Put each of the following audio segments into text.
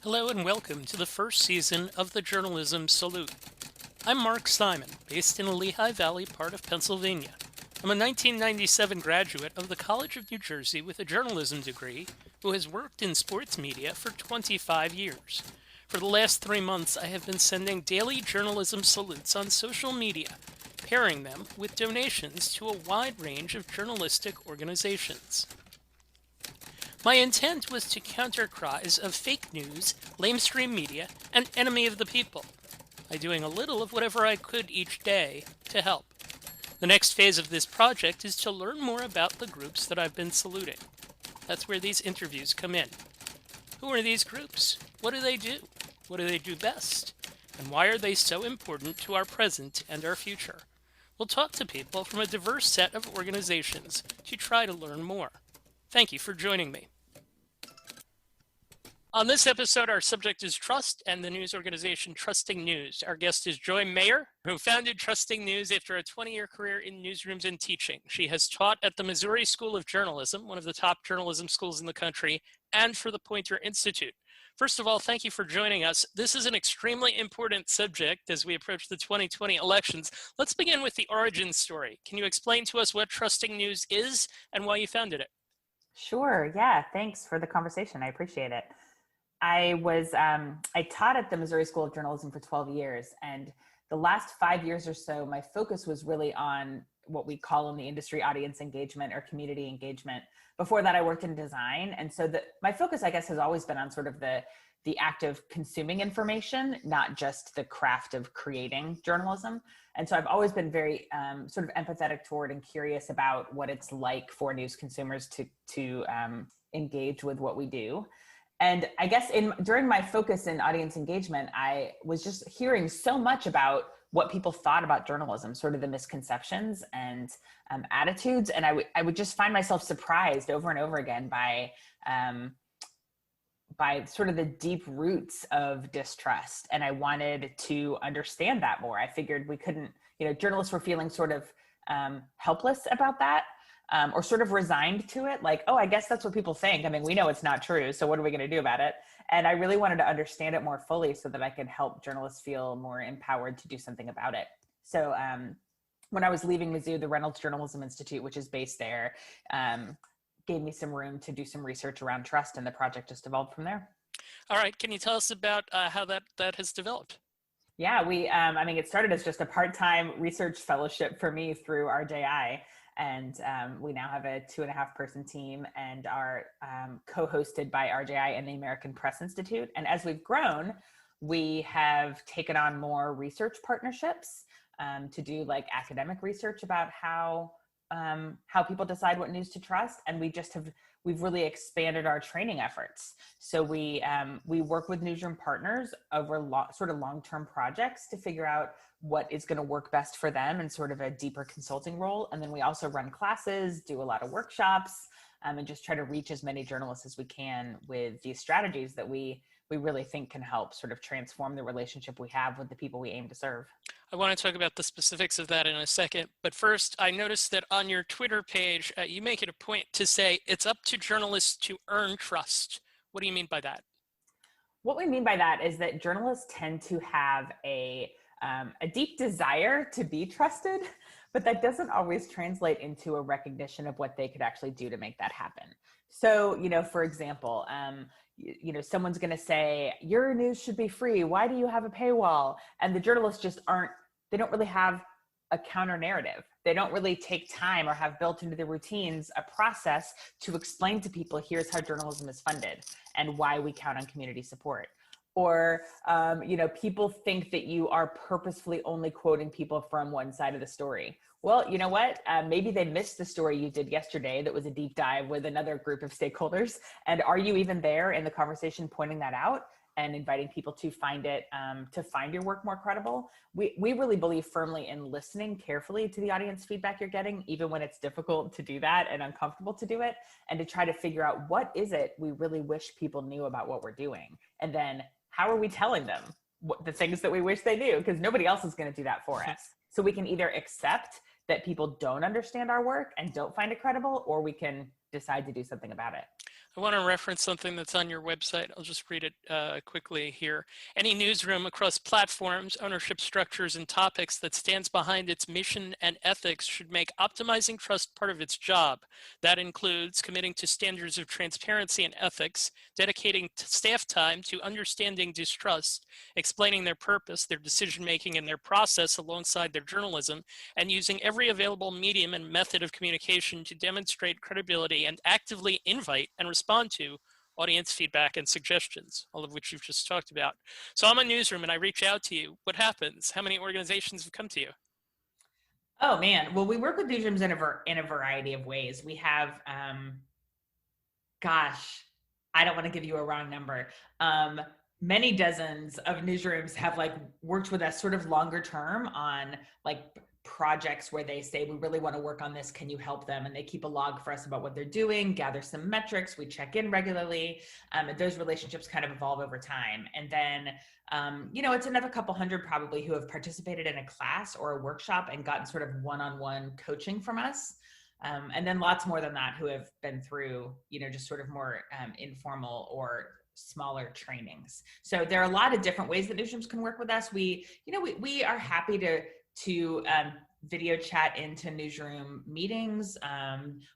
Hello and welcome to the first season of the Journalism Salute. I'm Mark Simon, based in a Lehigh Valley part of Pennsylvania. I'm a 1997 graduate of the College of New Jersey with a journalism degree who has worked in sports media for 25 years. For the last 3 months, I have been sending daily journalism salutes on social media, pairing them with donations to a wide range of journalistic organizations. My intent was to counter cries of fake news, lamestream media, and enemy of the people, by doing a little of whatever I could each day to help. The next phase of this project is to learn more about the groups that I've been saluting. That's where these interviews come in. Who are these groups? What do they do? What do they do best? And why are they so important to our present and our future? We'll talk to people from a diverse set of organizations to try to learn more. Thank you for joining me. On this episode, our subject is trust and the news organization Trusting News. Our guest is Joy Mayer, who founded Trusting News after a 20-year career in newsrooms and teaching. She has taught at the Missouri School of Journalism, one of the top journalism schools in the country, and for the Poynter Institute. First of all, thank you for joining us. This is an extremely important subject as we approach the 2020 elections. Let's begin with the origin story. Can you explain to us what Trusting News is and why you founded it? Sure. Yeah. Thanks for the conversation. I appreciate it. I taught at the Missouri School of Journalism for 12 years. And the last 5 years or so, my focus was really on what we call in the industry audience engagement or community engagement. Before that, I worked in design. And so my focus, I guess, has always been on sort of the act of consuming information, not just the craft of creating journalism. And so I've always been very sort of empathetic toward and curious about what it's like for news consumers to engage with what we do. And I guess during my focus in audience engagement, I was just hearing so much about what people thought about journalism, sort of the misconceptions and attitudes. And I would just find myself surprised over and over again by sort of the deep roots of distrust. And I wanted to understand that more. I figured we couldn't, journalists were feeling sort of helpless about that. Or sort of resigned to it, like, oh, I guess that's what people think. I mean, we know it's not true, so what are we going to do about it? And I really wanted to understand it more fully so that I could help journalists feel more empowered to do something about it. So when I was leaving Mizzou, the Reynolds Journalism Institute, which is based there, gave me some room to do some research around trust, and the project just evolved from there. All right, can you tell us about how that has developed? Yeah, it started as just a part-time research fellowship for me through RJI. And we now have a 2.5-person team and are co-hosted by RJI and the American Press Institute. And as we've grown, we have taken on more research partnerships to do like academic research about how people decide what news to trust. And we've really expanded our training efforts. So we work with newsroom partners over sort of long-term projects to figure out what is going to work best for them in sort of a deeper consulting role. And then we also run classes, do a lot of workshops, and just try to reach as many journalists as we can with these strategies that we really think can help sort of transform the relationship we have with the people we aim to serve. I want to talk about the specifics of that in a second. But first, I noticed that on your Twitter page, you make it a point to say it's up to journalists to earn trust. What do you mean by that? What we mean by that is that journalists tend to have a deep desire to be trusted, but that doesn't always translate into a recognition of what they could actually do to make that happen. So, for example, someone's going to say, your news should be free. Why do you have a paywall? And the journalists they don't really have a counter narrative. They don't really take time or have built into their routines a process to explain to people, here's how journalism is funded and why we count on community support. Or, people think that you are purposefully only quoting people from one side of the story. Well, you know what? Maybe they missed the story you did yesterday that was a deep dive with another group of stakeholders. And are you even there in the conversation pointing that out and inviting people to find your work more credible? We really believe firmly in listening carefully to the audience feedback you're getting, even when it's difficult to do that and uncomfortable to do it, and to try to figure out what is it we really wish people knew about what we're doing. And then how are we telling them the things that we wish they knew? Because nobody else is going to do that for us. So we can either accept that people don't understand our work and don't find it credible, or we can decide to do something about it. I want to reference something that's on your website. I'll just read it quickly here. Any newsroom across platforms, ownership structures, and topics that stands behind its mission and ethics should make optimizing trust part of its job. That includes committing to standards of transparency and ethics, dedicating staff time to understanding distrust, explaining their purpose, their decision making, and their process alongside their journalism, and using every available medium and method of communication to demonstrate credibility and actively invite and respond to audience feedback and suggestions, all of which you've just talked about. So I'm a newsroom and I reach out to you. What happens? How many organizations have come to you? Oh man, well, we work with newsrooms in a variety of ways. We have, gosh, I don't want to give you a wrong number. Many dozens of newsrooms have like worked with us sort of longer term on like projects where they say, we really want to work on this. Can you help them? And they keep a log for us about what they're doing, gather some metrics. We check in regularly. And those relationships kind of evolve over time. And then, it's another couple hundred probably who have participated in a class or a workshop and gotten sort of one-on-one coaching from us. And then lots more than that who have been through, just sort of more informal or smaller trainings. So there are a lot of different ways that newsrooms can work with us. We are happy to video chat into newsroom meetings.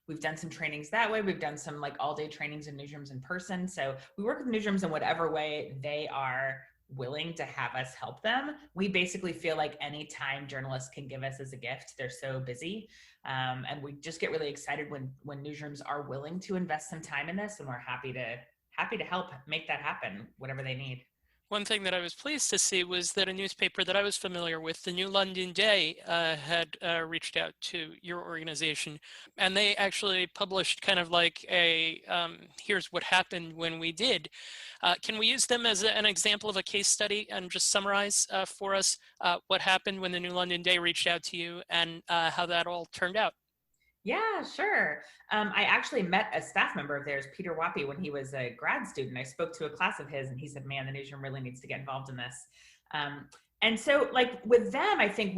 We've done some trainings that way. We've done some like all day trainings in newsrooms in person. So we work with newsrooms in whatever way they are willing to have us help them. We basically feel like any time journalists can give us as a gift, they're so busy. And we just get really excited when newsrooms are willing to invest some time in this, and we're happy to help make that happen, whatever they need. One thing that I was pleased to see was that a newspaper that I was familiar with, the New London Day, had reached out to your organization, and they actually published kind of like a here's what happened when we did. Can we use them as an example of a case study and just summarize for us what happened when the New London Day reached out to you and how that all turned out? Yeah, sure. I actually met a staff member of theirs, Peter Wappy, when he was a grad student. I spoke to a class of his and he said, man, the newsroom really needs to get involved in this. And so like with them, I think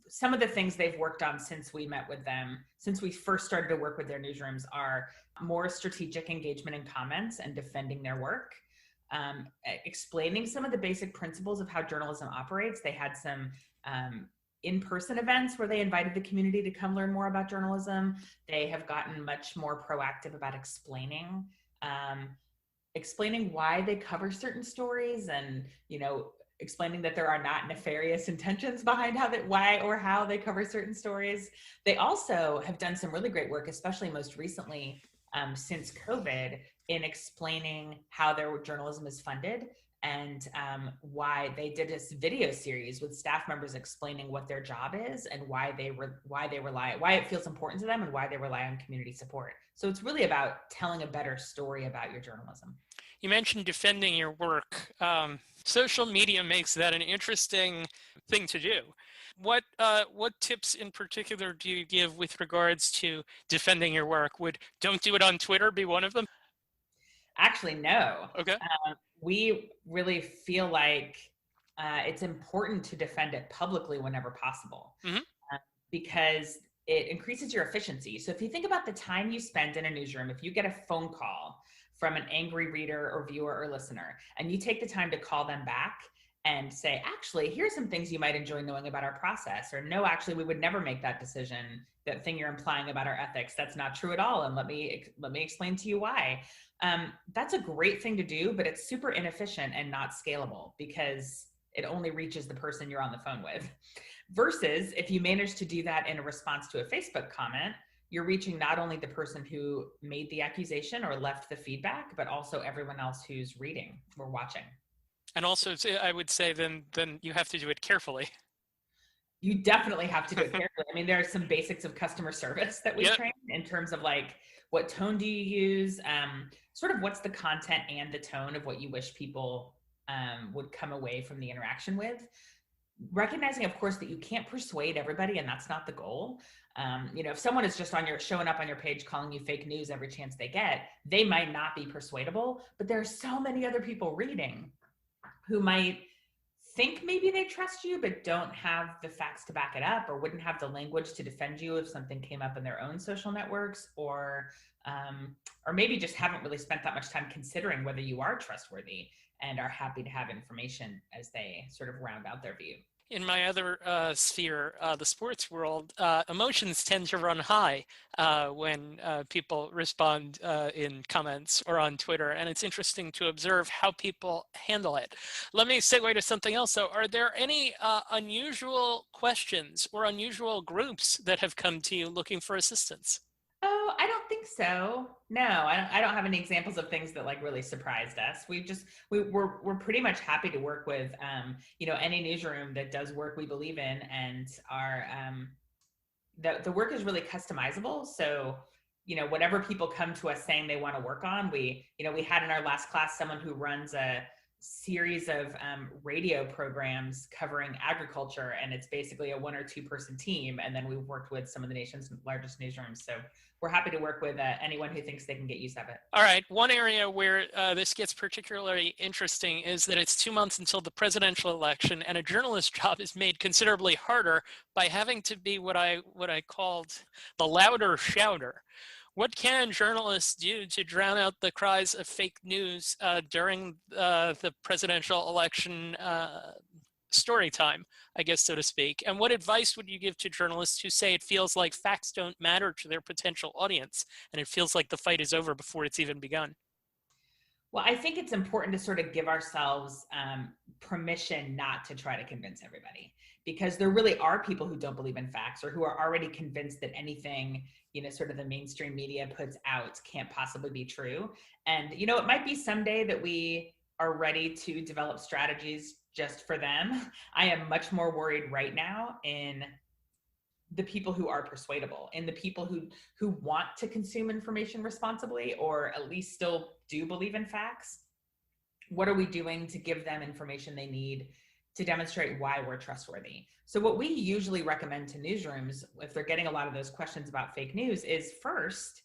some of the things they've worked on since we met with them, since we first started to work with their newsrooms, are more strategic engagement in comments and defending their work. Explaining some of the basic principles of how journalism operates. They had some in-person events where they invited the community to come learn more about journalism. They have gotten much more proactive about explaining why they cover certain stories, and explaining that there are not nefarious intentions behind why or how they cover certain stories. They also have done some really great work, especially most recently since COVID, in explaining how their journalism is funded, and why they did this video series with staff members explaining what their job is and why it feels important to them and why they rely on community support. So it's really about telling a better story about your journalism. You mentioned defending your work. Social media makes that an interesting thing to do. What tips in particular do you give with regards to defending your work? Would "don't do it on Twitter" be one of them? Actually, no. Okay. We really feel like it's important to defend it publicly whenever possible, because it increases your efficiency. So if you think about the time you spend in a newsroom, if you get a phone call from an angry reader or viewer or listener, and you take the time to call them back and say, actually, here's some things you might enjoy knowing about our process, or no, actually, we would never make that decision. That thing you're implying about our ethics, that's not true at all. And let me explain to you why. That's a great thing to do, but it's super inefficient and not scalable because it only reaches the person you're on the phone with. Versus if you manage to do that in a response to a Facebook comment, you're reaching not only the person who made the accusation or left the feedback, but also everyone else who's reading or watching. And also, I would say then you have to do it carefully. You definitely have to do it carefully. I mean, there are some basics of customer service that we train in terms of like, what tone do you use? Sort of what's the content and the tone of what you wish people would come away from the interaction with. Recognizing, of course, that you can't persuade everybody, and that's not the goal. If someone is just showing up on your page calling you fake news every chance they get, they might not be persuadable, but there are so many other people reading who might think maybe they trust you, but don't have the facts to back it up, or wouldn't have the language to defend you if something came up in their own social networks, or or maybe just haven't really spent that much time considering whether you are trustworthy and are happy to have information as they sort of round out their view. In my other sphere, the sports world, emotions tend to run high when people respond in comments or on Twitter, and it's interesting to observe how people handle it. Let me segue to something else. So, are there any unusual questions or unusual groups that have come to you looking for assistance? Oh, I don't think so. No, I don't have any examples of things that like really surprised us. We're pretty much happy to work with, any newsroom that does work we believe in, and the work is really customizable. So, whatever people come to us saying they want to work on, we had in our last class someone who runs a series of radio programs covering agriculture, and it's basically a 1 or 2 person team. And then we've worked with some of the nation's largest newsrooms. So we're happy to work with anyone who thinks they can get use of it. All right. One area where this gets particularly interesting is that it's 2 months until the presidential election, and a journalist's job is made considerably harder by having to be what I called the louder shouter. What can journalists do to drown out the cries of fake news during the presidential election story time, I guess, so to speak? And what advice would you give to journalists who say it feels like facts don't matter to their potential audience and it feels like the fight is over before it's even begun? Well, I think it's important to sort of give ourselves permission not to try to convince everybody, because there really are people who don't believe in facts or who are already convinced that anything, sort of the mainstream media puts out can't possibly be true. And, it might be someday that we are ready to develop strategies just for them. I am much more worried right now in the people who are persuadable and the people who want to consume information responsibly, or at least still do believe in facts. What are we doing to give them information they need to demonstrate why we're trustworthy? So what we usually recommend to newsrooms, if they're getting a lot of those questions about fake news, is first,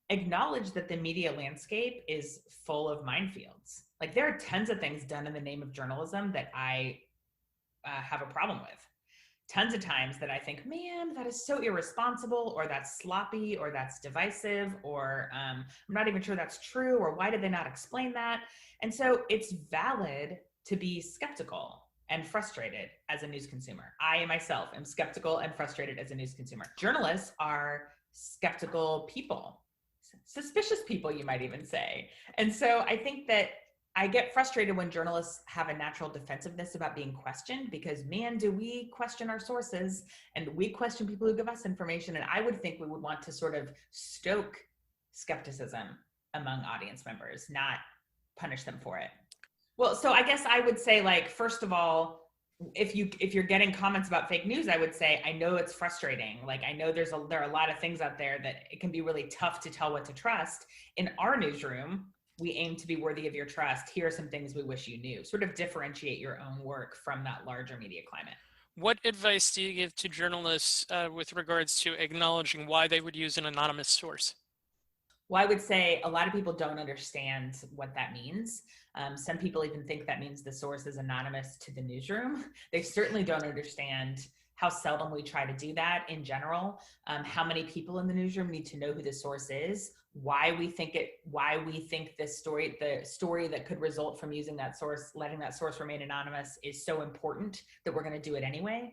acknowledge that the media landscape is full of minefields. Like, there are tons of things done in the name of journalism that I have a problem with. Tons of times that I think, man, that is so irresponsible, or that's sloppy, or that's divisive, or I'm not even sure that's true, or why did they not explain that? And so it's valid to be skeptical and frustrated as a news consumer. I myself am skeptical and frustrated as a news consumer. Journalists are skeptical people, suspicious people, you might even say. And so I think that I get frustrated when journalists have a natural defensiveness about being questioned, because, man, do we question our sources, and we question people who give us information. And I would think we would want to sort of stoke skepticism among audience members, not punish them for it. Well, so I guess I would say, like, first of all, if you're getting comments about fake news, I would say, I know it's frustrating. Like, I know there are a lot of things out there that it can be really tough to tell what to trust. In our newsroom, we aim to be worthy of your trust. Here are some things we wish you knew. Sort of differentiate your own work from that larger media climate. What advice do you give to journalists with regards to acknowledging why they would use an anonymous source? Well, I would say a lot of people don't understand what that means. Some people even think that means the source is anonymous to the newsroom. They certainly don't understand how seldom we try to do that in general, how many people in the newsroom need to know who the source is, why we think this story, the story that could result from using that source, letting that source remain anonymous, is so important that we're going to do it anyway.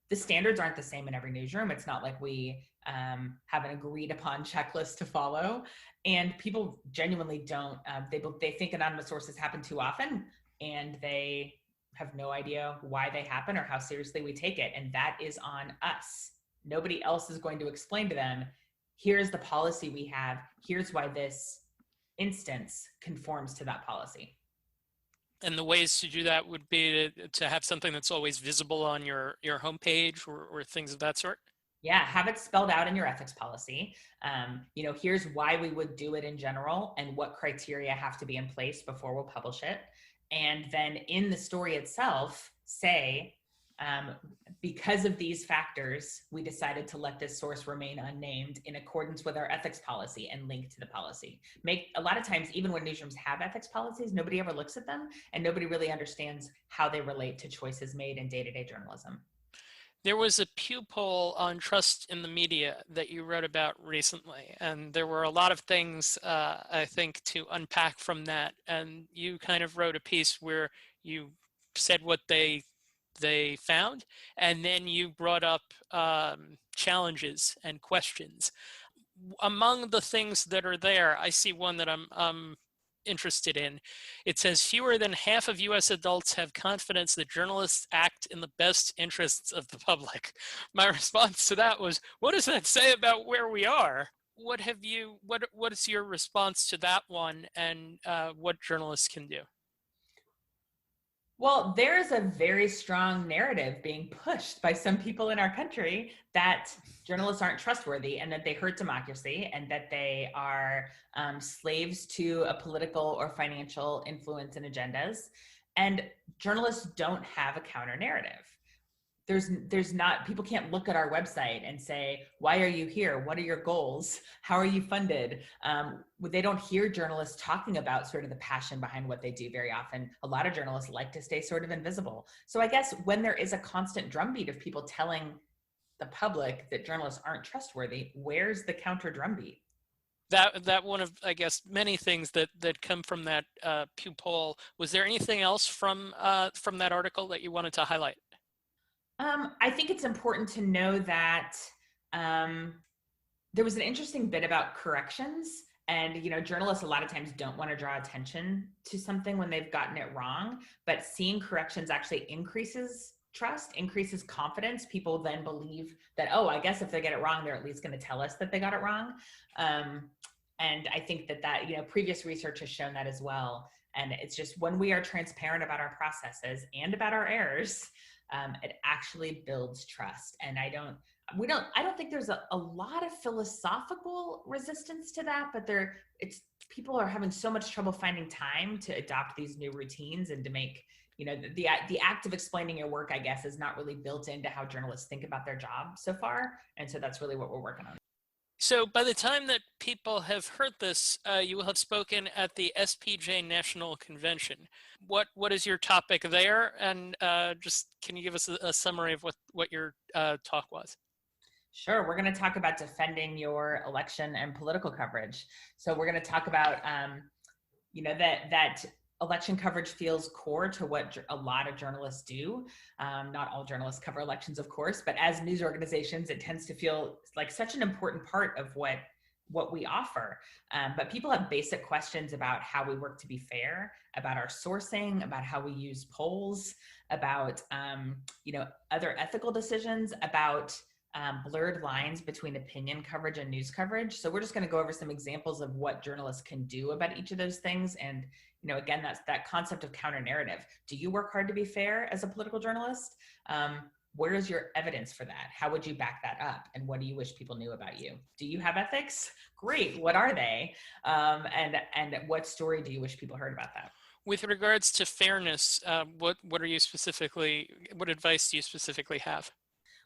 The standards aren't the same in every newsroom. It's not like we have an agreed upon checklist to follow, and people genuinely don't. They think anonymous sources happen too often, and they have no idea why they happen or how seriously we take it. And that is on us. Nobody else is going to explain to them, here's the policy we have, here's why this instance conforms to that policy. And the ways to do that would be to have something that's always visible on your homepage or things of that sort? Yeah, have it spelled out in your ethics policy. Here's why we would do it in general and what criteria have to be in place before we'll publish it. And then in the story itself, say, because of these factors, we decided to let this source remain unnamed in accordance with our ethics policy, and link to the policy. A lot of times, even when newsrooms have ethics policies, nobody ever looks at them, and nobody really understands how they relate to choices made in day-to-day journalism. There was a Pew poll on trust in the media that you wrote about recently, and there were a lot of things I think to unpack from that. And you kind of wrote a piece where you said what they found, and then you brought up challenges and questions. Among the things that are there, I see one that I'm interested in. It says fewer than half of US adults have confidence that journalists act in the best interests of the public. My response to that was, what does that say about where we are? What is your response to that one, and what journalists can do? Well, there's a very strong narrative being pushed by some people in our country that journalists aren't trustworthy and that they hurt democracy and that they are slaves to a political or financial influence and agendas. And journalists don't have a counter narrative. There's not, people can't look at our website and say, why are you here, what are your goals, how are you funded? They don't hear journalists talking about sort of the passion behind what they do very often. A lot of journalists like to stay sort of invisible. So I guess when there is a constant drumbeat of people telling the public that journalists aren't trustworthy, where's the counter drumbeat? That one of, I guess, many things that come from that Pew poll. Was there anything else from that article that you wanted to highlight? I think it's important to know that um, there was an interesting bit about corrections. And, journalists a lot of times don't want to draw attention to something when they've gotten it wrong, but seeing corrections actually increases trust, increases confidence. People then believe that, oh, I guess if they get it wrong, they're at least going to tell us that they got it wrong. And I think that, previous research has shown that as well. And it's just when we are transparent about our processes and about our errors, it actually builds trust. And I don't think there's a lot of philosophical resistance to that, but people are having so much trouble finding time to adopt these new routines and to make, the act of explaining your work, I guess, is not really built into how journalists think about their job so far. And so that's really what we're working on. So by the time that people have heard this, you will have spoken at the SPJ National Convention. What is your topic there? And just can you give us a summary of what your talk was? Sure. We're going to talk about defending your election and political coverage. So we're going to talk about, that election coverage feels core to what a lot of journalists do. Not all journalists cover elections, of course, but as news organizations, it tends to feel like such an important part of what we offer. But people have basic questions about how we work to be fair, about our sourcing, about how we use polls, about, other ethical decisions, about blurred lines between opinion coverage and news coverage. So we're just going to go over some examples of what journalists can do about each of those things. And, again, that's that concept of counter narrative. Do you work hard to be fair as a political journalist? Where is your evidence for that? How would you back that up? And what do you wish people knew about you? Do you have ethics? Great. What are they? And what story do you wish people heard about that? With regards to fairness, what advice do you specifically have?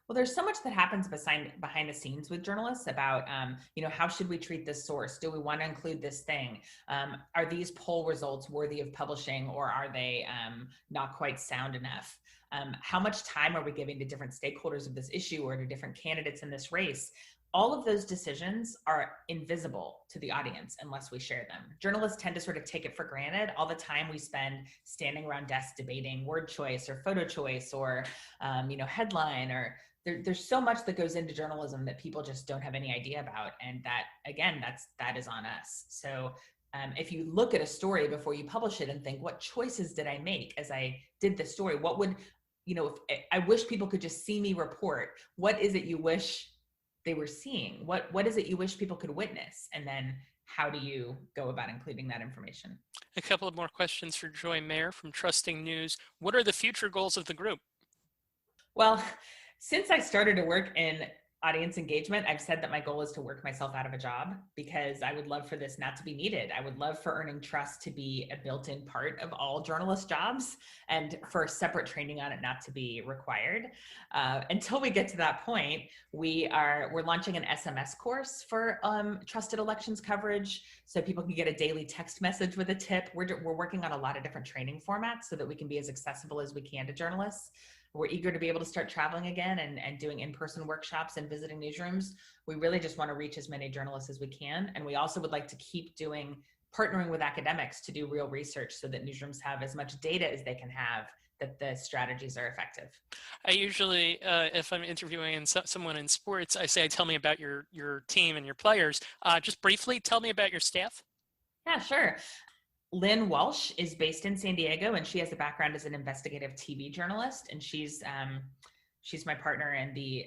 Well, there's so much that happens behind the scenes with journalists about, how should we treat this source? Do we want to include this thing? Are these poll results worthy of publishing, or are they not quite sound enough? How much time are we giving to different stakeholders of this issue or to different candidates in this race? All of those decisions are invisible to the audience unless we share them. Journalists tend to sort of take it for granted. All the time we spend standing around desks debating word choice or photo choice or, headline, or there's so much that goes into journalism that people just don't have any idea about. And that, again, that is on us. So if you look at a story before you publish it and think, what choices did I make as I did this story? What would, if I wish people could just see me report, what is it you wish they were seeing? What is it you wish people could witness? And then how do you go about including that information? A couple of more questions for Joy Mayer from Trusting News. What are the future goals of the group? Well, since I started to work in audience engagement, I've said that my goal is to work myself out of a job because I would love for this not to be needed. I would love for earning trust to be a built-in part of all journalist jobs and for separate training on it not to be required. Until we get to that point, we're launching an SMS course for trusted elections coverage so people can get a daily text message with a tip. We're working on a lot of different training formats so that we can be as accessible as we can to journalists. We're eager to be able to start traveling again and doing in-person workshops and visiting newsrooms. We really just want to reach as many journalists as we can. And we also would like to keep partnering with academics to do real research so that newsrooms have as much data as they can have, that the strategies are effective. I usually, if I'm interviewing someone in sports, I say, tell me about your team and your players. Just briefly, tell me about your staff. Yeah, sure. Lynn Walsh is based in San Diego, and she has a background as an investigative TV journalist, and she's my partner and the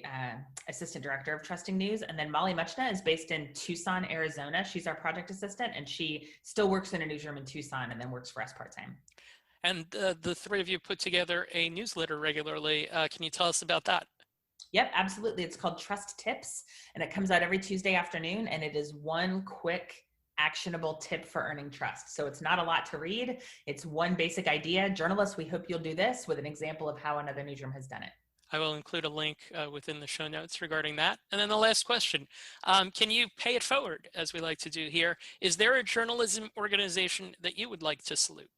assistant director of Trusting News. And then Molly Muchna is based in Tucson, Arizona. She's our project assistant, and she still works in a newsroom in Tucson and then works for us part-time. And the three of you put together a newsletter regularly. Can you tell us about that? Yep, absolutely. It's called Trust Tips, and it comes out every Tuesday afternoon, and it is one quick actionable tip for earning trust. So it's not a lot to read. It's one basic idea. Journalists, we hope you'll do this, with an example of how another newsroom has done it. I will include a link within the show notes regarding that. And then the last question, can you pay it forward, as we like to do here? Is there a journalism organization that you would like to salute?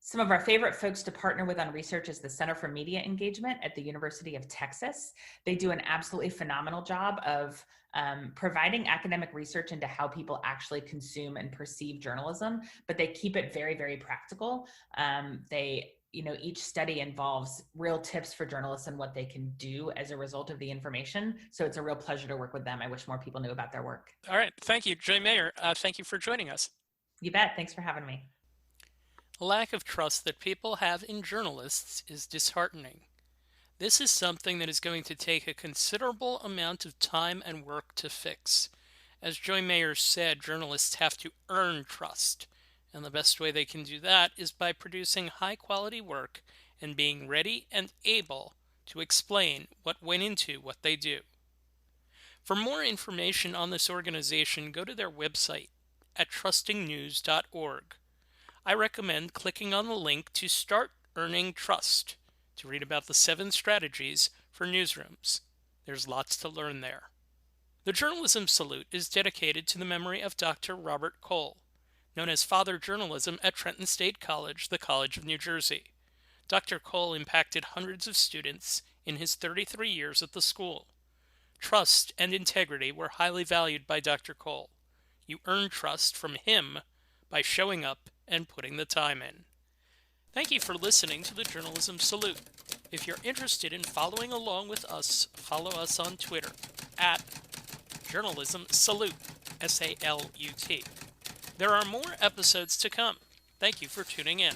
Some of our favorite folks to partner with on research is the Center for Media Engagement at the University of Texas. They do an absolutely phenomenal job of providing academic research into how people actually consume and perceive journalism, but they keep it very, very practical. Each study involves real tips for journalists and what they can do as a result of the information. So it's a real pleasure to work with them. I wish more people knew about their work. All right. Thank you, Joy Mayer. Thank you for joining us. You bet. Thanks for having me. The lack of trust that people have in journalists is disheartening. This is something that is going to take a considerable amount of time and work to fix. As Joy Mayer said, journalists have to earn trust, and the best way they can do that is by producing high-quality work and being ready and able to explain what went into what they do. For more information on this organization, go to their website at trustingnews.org. I recommend clicking on the link to Start Earning Trust to read about the 7 strategies for newsrooms. There's lots to learn there. The Journalism Salute is dedicated to the memory of Dr. Robert Cole, known as Father Journalism at Trenton State College, the College of New Jersey. Dr. Cole impacted hundreds of students in his 33 years at the school. Trust and integrity were highly valued by Dr. Cole. You earn trust from him by showing up and putting the time in. Thank you for listening to the Journalism Salute. If you're interested in following along with us, follow us on Twitter at Journalism Salute, SALUT. There are more episodes to come. Thank you for tuning in.